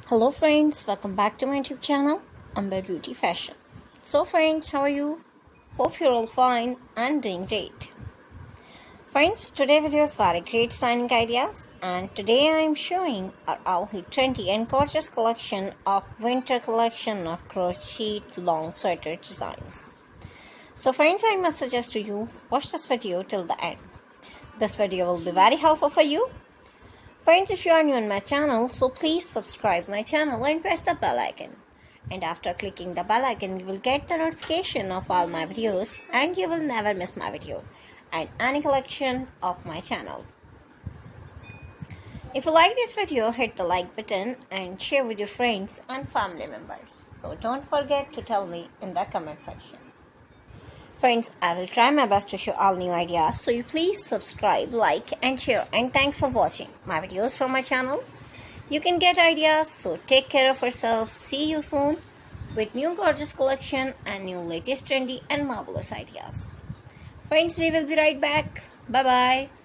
Hello friends, welcome back to my YouTube channel, Amber Beauty Fashion. So friends, how are you? Hope you're all fine and doing great. Friends, today video is very great styling ideas, and today I am showing our all trendy and gorgeous collection of winter collection of crochet long sweater designs. So friends, I must suggest to you, watch this video till the end. This video will be very helpful for you. Friends, if you are new on my channel, so please subscribe my channel and press the bell icon. And after clicking the bell icon, you will get the notification of all my videos and you will never miss my video and any collection of my channel. If you like this video, hit the like button and share with your friends and family members. So don't forget to tell me in the comment section. Friends, I will try my best to show all new ideas, so you please subscribe, like and share, and thanks for watching my videos from my channel. You can get ideas, so take care of yourself. See you soon with new gorgeous collection and new latest trendy and marvelous ideas. Friends, we will be right back. Bye bye.